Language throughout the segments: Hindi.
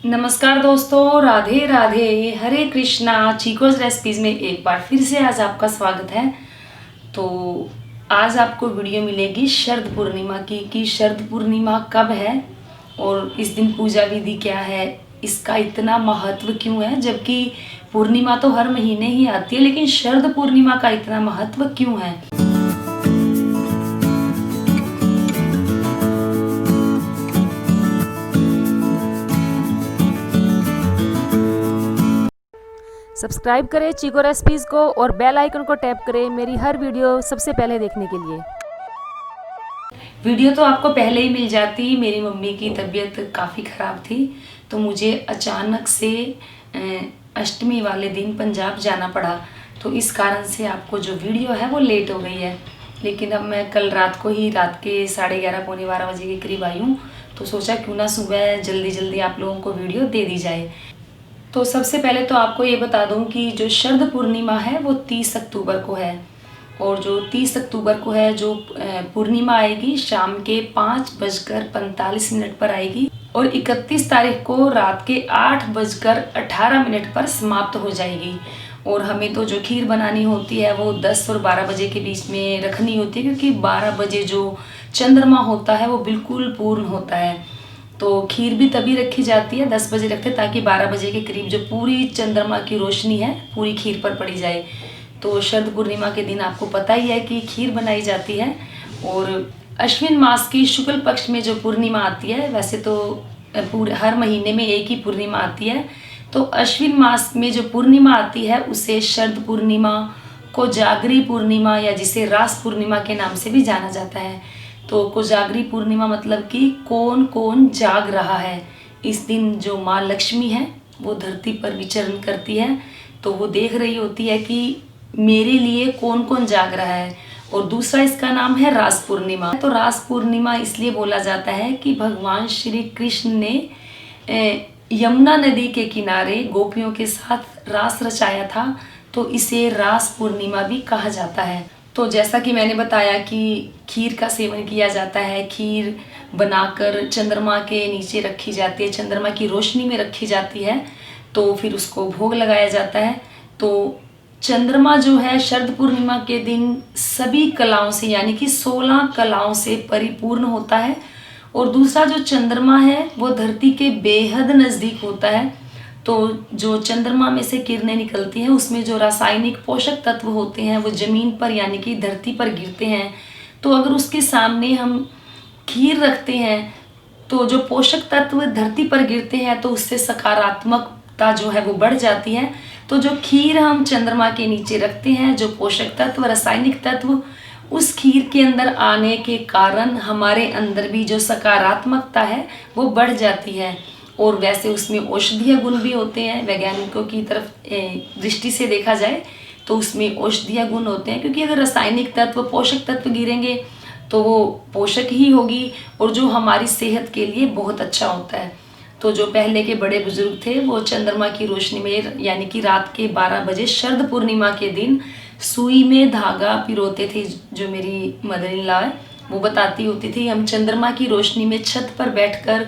नमस्कार दोस्तों, राधे राधे, हरे कृष्णा। चीकोज रेसिपीज़ में एक बार फिर से आज आपका स्वागत है। तो आज आपको वीडियो मिलेगी शरद पूर्णिमा की कि शरद पूर्णिमा कब है और इस दिन पूजा विधि क्या है, इसका इतना महत्व क्यों है। जबकि पूर्णिमा तो हर महीने ही आती है, लेकिन शरद पूर्णिमा का इतना महत्व क्यों है। सब्सक्राइब करें चीको रेसिपीज़ को और बेल आइकन को टैप करें मेरी हर वीडियो सबसे पहले देखने के लिए। वीडियो तो आपको पहले ही मिल जाती। मेरी मम्मी की तबीयत काफ़ी ख़राब थी, तो मुझे अचानक से अष्टमी वाले दिन पंजाब जाना पड़ा। तो इस कारण से आपको जो वीडियो है वो लेट हो गई है। लेकिन अब मैं कल रात को ही रात के 11:30 पौने 12 बजे के करीब आई हूँ, तो सोचा क्यों ना सुबह जल्दी जल्दी आप लोगों को वीडियो दे दी जाए। तो सबसे पहले तो आपको ये बता दूं कि जो शरद पूर्णिमा है वो 30 अक्टूबर को है, और जो 30 अक्टूबर को है जो पूर्णिमा आएगी शाम के 5:45 पर आएगी और 31 तारीख को रात के 8:18 पर समाप्त हो जाएगी। और हमें तो जो खीर बनानी होती है वो 10 और 12 बजे के बीच में रखनी होती है, क्योंकि 12 बजे जो चंद्रमा होता है वो बिल्कुल पूर्ण होता है। तो खीर भी तभी रखी जाती है, 10 बजे रखते ताकि 12 बजे के करीब जो पूरी चंद्रमा की रोशनी है पूरी खीर पर पड़ी जाए। तो शरद पूर्णिमा के दिन आपको पता ही है कि खीर बनाई जाती है। और अश्विन मास की शुक्ल पक्ष में जो पूर्णिमा आती है, वैसे तो पूरे हर महीने में एक ही पूर्णिमा आती है, तो अश्विन मास में जो पूर्णिमा आती है उसे शरद पूर्णिमा, कोजागरी पूर्णिमा या जिसे रास पूर्णिमा के नाम से भी जाना जाता है। तो कोजागरी पूर्णिमा मतलब कि कौन कौन जाग रहा है। इस दिन जो माँ लक्ष्मी है वो धरती पर विचरण करती है, तो वो देख रही होती है कि मेरे लिए कौन कौन जाग रहा है। और दूसरा इसका नाम है रास पूर्णिमा। तो रास पूर्णिमा इसलिए बोला जाता है कि भगवान श्री कृष्ण ने यमुना नदी के किनारे गोपियों के साथ रास रचाया था, तो इसे रास पूर्णिमा भी कहा जाता है। तो जैसा कि मैंने बताया कि खीर का सेवन किया जाता है, खीर बनाकर चंद्रमा के नीचे रखी जाती है, चंद्रमा की रोशनी में रखी जाती है, तो फिर उसको भोग लगाया जाता है। तो चंद्रमा जो है शरद पूर्णिमा के दिन सभी कलाओं से यानी कि 16 कलाओं से परिपूर्ण होता है। और दूसरा जो चंद्रमा है वो धरती के बेहद नज़दीक होता है। तो जो चंद्रमा में से किरणें निकलती हैं उसमें जो रासायनिक पोषक तत्व होते हैं वो ज़मीन पर यानी कि धरती पर गिरते हैं। तो अगर उसके सामने हम खीर रखते हैं तो जो पोषक तत्व धरती पर गिरते हैं तो उससे सकारात्मकता जो है वो बढ़ जाती है। तो जो खीर हम चंद्रमा के नीचे रखते हैं, जो पोषक तत्व रासायनिक तत्व उस खीर के अंदर आने के कारण हमारे अंदर भी जो सकारात्मकता है वो बढ़ जाती है। और वैसे उसमें औषधीय गुण भी होते हैं। वैज्ञानिकों की तरफ दृष्टि से देखा जाए तो उसमें औषधीय गुण होते हैं, क्योंकि अगर रासायनिक तत्व पोषक तत्व गिरेंगे तो वो पोषक ही होगी और जो हमारी सेहत के लिए बहुत अच्छा होता है। तो जो पहले के बड़े बुजुर्ग थे वो चंद्रमा की रोशनी में यानी कि रात के 12 बजे शरद पूर्णिमा के दिन सुई में धागा पिरोते थे। जो मेरी मदर इन लॉ है वो बताती होती थी, हम चंद्रमा की रोशनी में छत पर बैठकर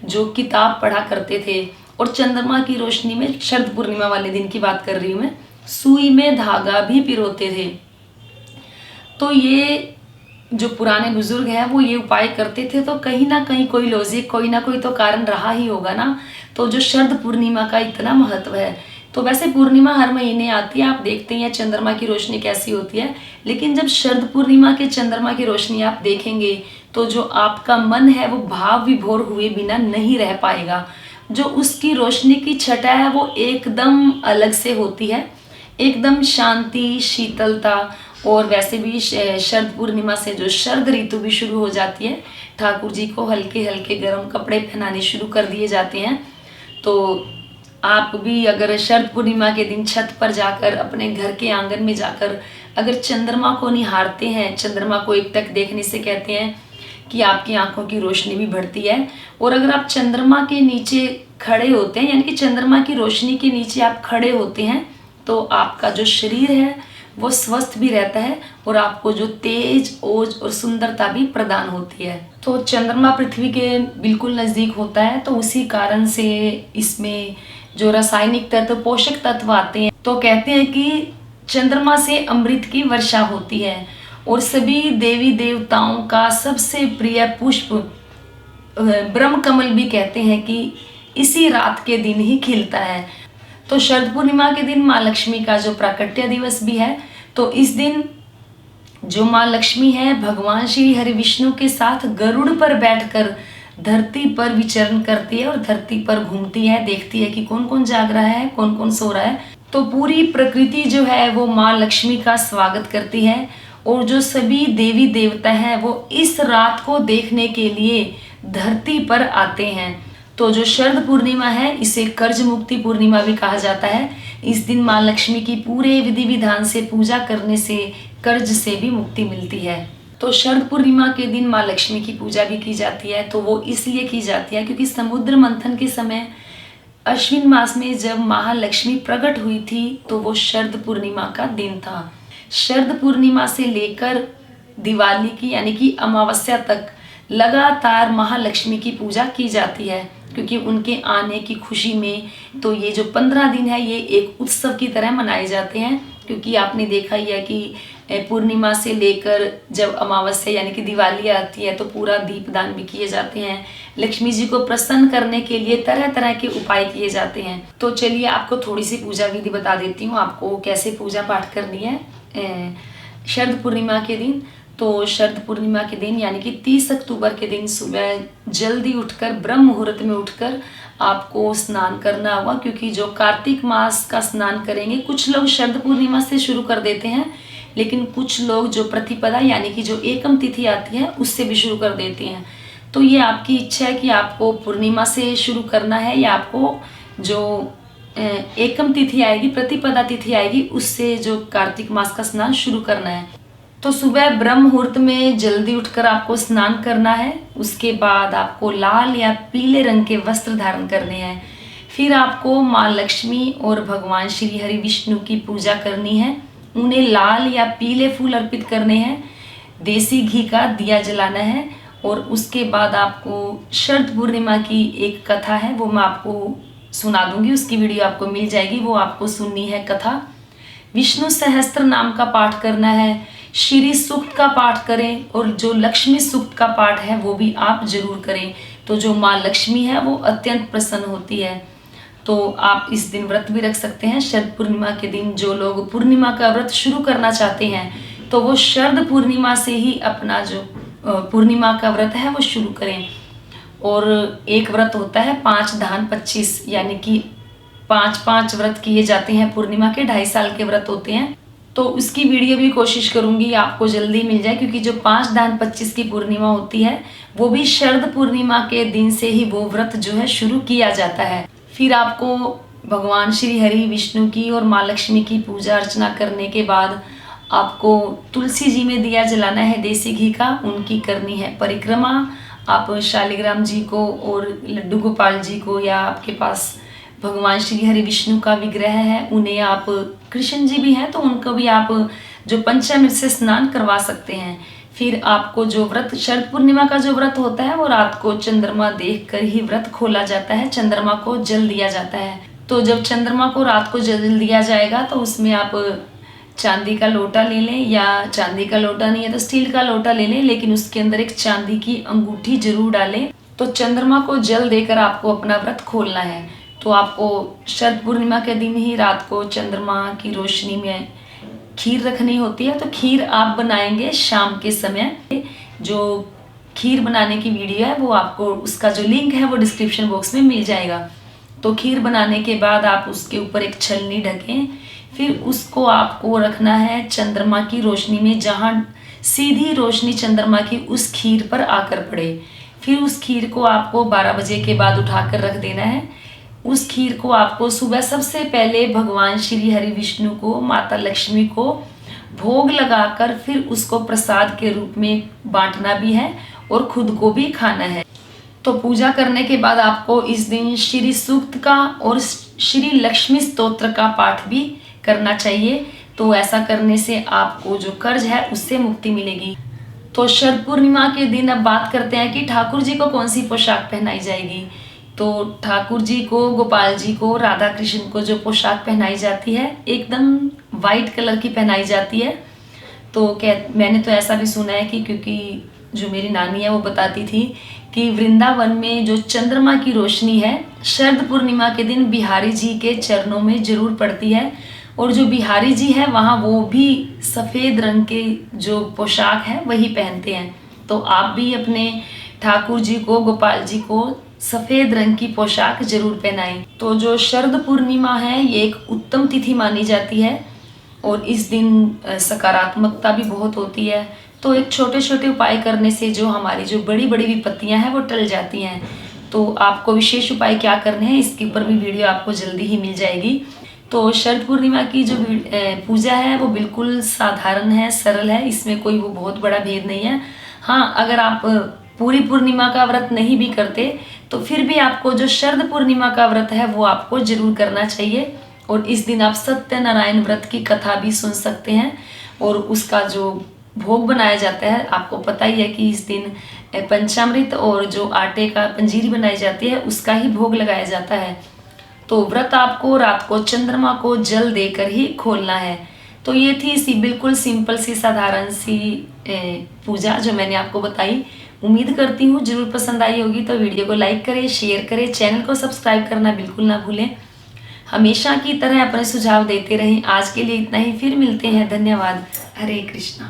जो किताब पढ़ा करते थे। और चंद्रमा की रोशनी में शरद पूर्णिमा वाले दिन की बात कर रही हूँ मैं, सुई में धागा भी पिरोते थे। तो ये जो पुराने बुजुर्ग हैं वो ये उपाय करते थे, तो कहीं ना कहीं कोई लॉजिक, कोई ना कोई तो कारण रहा ही होगा ना। तो जो शरद पूर्णिमा का इतना महत्व है, तो वैसे पूर्णिमा हर महीने आती है, आप देखते हैं चंद्रमा की रोशनी कैसी होती है, लेकिन जब शरद पूर्णिमा के चंद्रमा की रोशनी आप देखेंगे तो जो आपका मन है वो भाव विभोर हुए बिना नहीं रह पाएगा। जो उसकी रोशनी की छटा है वो एकदम अलग से होती है, एकदम शांति, शीतलता। और वैसे भी शरद पूर्णिमा से जो शरद ऋतु भी शुरू हो जाती है, ठाकुर जी को हल्के हल्के गर्म कपड़े पहनाने शुरू कर दिए जाते हैं। तो आप भी अगर शरद पूर्णिमा के दिन छत पर जाकर अपने घर के आंगन में जाकर अगर चंद्रमा को निहारते हैं, चंद्रमा को एकटक देखने से कहते हैं कि आपकी आंखों की रोशनी भी बढ़ती है। और अगर आप चंद्रमा के नीचे खड़े होते हैं यानी कि चंद्रमा की रोशनी के नीचे आप खड़े होते हैं तो आपका जो शरीर है वो स्वस्थ भी रहता है और आपको जो तेज, ओज और सुंदरता भी प्रदान होती है। तो चंद्रमा पृथ्वी के बिल्कुल नज़दीक होता है, तो उसी कारण से इसमें जो रासायनिक तत्व, पोषक तत्व आते हैं, तो कहते हैं कि चंद्रमा से अमृत की वर्षा होती है और सभी देवी देवताओं का सबसे प्रिय पुष्प ब्रह्म कमल भी कहते हैं कि इसी रात के दिन ही खिलता है। तो शरद पूर्णिमा के दिन माँ लक्ष्मी का जो प्राकट्य दिवस भी है, तो इस दिन जो माँ लक्ष्मी है भगवान श्री हरि विष्णु के साथ गरुड़ पर बैठकर धरती पर विचरण करती है और धरती पर घूमती है, देखती है कि कौन कौन जाग रहा है, कौन कौन सो रहा है। तो पूरी प्रकृति जो है वो माँ लक्ष्मी का स्वागत करती है और जो सभी देवी देवता हैं वो इस रात को देखने के लिए धरती पर आते हैं। तो जो शरद पूर्णिमा है इसे कर्ज मुक्ति पूर्णिमा भी कहा जाता है। इस दिन माँ लक्ष्मी की पूरे विधि विधान से पूजा करने से कर्ज से भी मुक्ति मिलती है। तो शरद पूर्णिमा के दिन माँ लक्ष्मी की पूजा भी की जाती है। तो वो इसलिए की जाती है क्योंकि समुद्र मंथन के समय अश्विन मास में जब महालक्ष्मी प्रकट हुई थी तो वो शरद पूर्णिमा का दिन था। शरद पूर्णिमा से लेकर दिवाली की यानी कि अमावस्या तक लगातार महालक्ष्मी की पूजा की जाती है, क्योंकि उनके आने की खुशी में तो ये जो 15 दिन है ये एक उत्सव की तरह मनाए जाते हैं। क्योंकि आपने देखा ही है कि पूर्णिमा से लेकर जब अमावस्या यानी कि दिवाली आती है तो पूरा दीपदान भी किए जाते हैं। लक्ष्मी जी को प्रसन्न करने के लिए तरह तरह के उपाय किए जाते हैं। तो चलिए आपको थोड़ी सी पूजा विधि बता देती हूँ, आपको कैसे पूजा पाठ करनी है शरद पूर्णिमा के दिन। तो शरद पूर्णिमा के दिन यानी कि 30 अक्टूबर के दिन सुबह जल्दी उठकर ब्रह्म मुहूर्त में उठकर आपको स्नान करना होगा, क्योंकि जो कार्तिक मास का स्नान करेंगे, कुछ लोग शरद पूर्णिमा से शुरू कर देते हैं, लेकिन कुछ लोग जो प्रतिपदा यानी कि जो एकम तिथि आती है उससे भी शुरू कर देते हैं। तो ये आपकी इच्छा है कि आपको पूर्णिमा से शुरू करना है या आपको जो एकम तिथि आएगी, प्रतिपदा तिथि आएगी, उससे जो कार्तिक मास का स्नान शुरू करना है। तो सुबह ब्रह्म मुहूर्त में जल्दी उठकर आपको स्नान करना है। उसके बाद आपको लाल या पीले रंग के वस्त्र धारण करने हैं। फिर आपको माँ लक्ष्मी और भगवान श्री हरि विष्णु की पूजा करनी है। उन्हें लाल या पीले फूल अर्पित करने हैं, देसी घी का दिया जलाना है और उसके बाद आपको शरद पूर्णिमा की एक कथा है वो मैं आपको सुना दूंगी, उसकी वीडियो आपको मिल जाएगी, वो आपको सुननी है कथा। विष्णु सहस्त्र नाम का पाठ करना है, श्री सूक्त का पाठ करें और जो लक्ष्मी सूक्त का पाठ है वो भी आप जरूर करें। तो जो माँ लक्ष्मी है वो अत्यंत प्रसन्न होती है। तो आप इस दिन व्रत भी रख सकते हैं। शरद पूर्णिमा के दिन जो लोग पूर्णिमा का व्रत शुरू करना चाहते हैं तो वो शरद पूर्णिमा से ही अपना जो पूर्णिमा का व्रत है वो शुरू करें। और एक व्रत होता है 5 दान 25, यानी कि 5 व्रत किए जाते हैं पूर्णिमा के, 2.5 साल के व्रत होते हैं। तो उसकी वीडियो भी कोशिश करूंगी आपको जल्दी मिल जाए, क्योंकि जो 5 दान 25 की पूर्णिमा होती है वो भी शरद पूर्णिमा के दिन से ही वो व्रत जो है शुरू किया जाता है। फिर आपको भगवान श्री हरि विष्णु की और माँ लक्ष्मी की पूजा अर्चना करने के बाद आपको तुलसी जी में दिया जलाना है देसी घी का, उनकी करनी है परिक्रमा। आप शालिग्राम जी को और लड्डू गोपाल जी को, या आपके पास भगवान श्री हरि विष्णु का विग्रह है उन्हें, आप कृष्ण जी भी हैं तो उनको भी आप जो पंचामृत से स्नान करवा सकते हैं। फिर आपको जो व्रत शरद पूर्णिमा का जो व्रत होता है वो रात को चंद्रमा देखकर ही व्रत खोला जाता है, चंद्रमा को जल दिया जाता है। तो जब चंद्रमा को रात को जल दिया जाएगा तो उसमें आप चांदी का लोटा ले लें, या चांदी का लोटा नहीं है तो स्टील का लोटा ले लें, लेकिन उसके अंदर एक चांदी की अंगूठी जरूर डालें। तो चंद्रमा को जल देकर आपको अपना व्रत खोलना है। तो आपको शरद पूर्णिमा के दिन ही रात को चंद्रमा की रोशनी में खीर रखनी होती है। तो खीर आप बनाएंगे शाम के समय। जो खीर बनाने की वीडियो है वो आपको, उसका जो लिंक है वो डिस्क्रिप्शन बॉक्स में मिल जाएगा। तो खीर बनाने के बाद आप उसके ऊपर एक छलनी ढकें, फिर उसको आपको रखना है चंद्रमा की रोशनी में, जहाँ सीधी रोशनी चंद्रमा की उस खीर पर आकर पड़े। फिर उस खीर को आपको 12 बजे के बाद उठाकर रख देना है। उस खीर को आपको सुबह सबसे पहले भगवान श्री हरि विष्णु को, माता लक्ष्मी को भोग लगाकर फिर उसको प्रसाद के रूप में बांटना भी है और खुद को भी खाना है। तो पूजा करने के बाद आपको इस दिन श्री सूक्त का और श्री लक्ष्मी स्तोत्र का पाठ भी करना चाहिए, तो ऐसा करने से आपको जो कर्ज है उससे मुक्ति मिलेगी। तो शरद पूर्णिमा के दिन अब बात करते हैं कि ठाकुर जी को कौन सी पोशाक पहनाई जाएगी। तो ठाकुर जी को, गोपाल जी को, राधा कृष्ण को जो पोशाक पहनाई जाती है एकदम वाइट कलर की पहनाई जाती है। तो मैंने तो ऐसा भी सुना है कि क्योंकि जो मेरी नानी है वो बताती थी कि वृंदावन में जो चंद्रमा की रोशनी है शरद पूर्णिमा के दिन बिहारी जी के चरणों में जरूर पड़ती है, और जो बिहारी जी है वहाँ वो भी सफ़ेद रंग के जो पोशाक है वही पहनते हैं। तो आप भी अपने ठाकुर जी को, गोपाल जी को सफ़ेद रंग की पोशाक जरूर पहनाएं। तो जो शरद पूर्णिमा है ये एक उत्तम तिथि मानी जाती है और इस दिन सकारात्मकता भी बहुत होती है। तो एक छोटे छोटे उपाय करने से जो हमारी जो बड़ी बड़ी विपत्तियां हैं वो टल जाती हैं। तो आपको विशेष उपाय क्या करने हैं इसके ऊपर भी वीडियो आपको जल्दी ही मिल जाएगी। तो शरद पूर्णिमा की जो पूजा है वो बिल्कुल साधारण है, सरल है, इसमें कोई वो बहुत बड़ा भेद नहीं है। हाँ, अगर आप पूरी पूर्णिमा का व्रत नहीं भी करते तो फिर भी आपको जो शरद पूर्णिमा का व्रत है वो आपको जरूर करना चाहिए। और इस दिन आप सत्यनारायण व्रत की कथा भी सुन सकते हैं और उसका जो भोग बनाया जाता है, आपको पता ही है कि इस दिन पंचामृत और जो आटे का पंजीरी बनाई जाती है उसका ही भोग लगाया जाता है। तो व्रत आपको रात को चंद्रमा को जल देकर ही खोलना है। तो ये थी बिल्कुल सिंपल सी साधारण सी पूजा जो मैंने आपको बताई। उम्मीद करती हूँ जरूर पसंद आई होगी। तो वीडियो को लाइक करें, शेयर करें, चैनल को सब्सक्राइब करना बिल्कुल ना भूलें। हमेशा की तरह अपने सुझाव देते रहें। आज के लिए इतना ही, फिर मिलते हैं। धन्यवाद। हरे कृष्णा।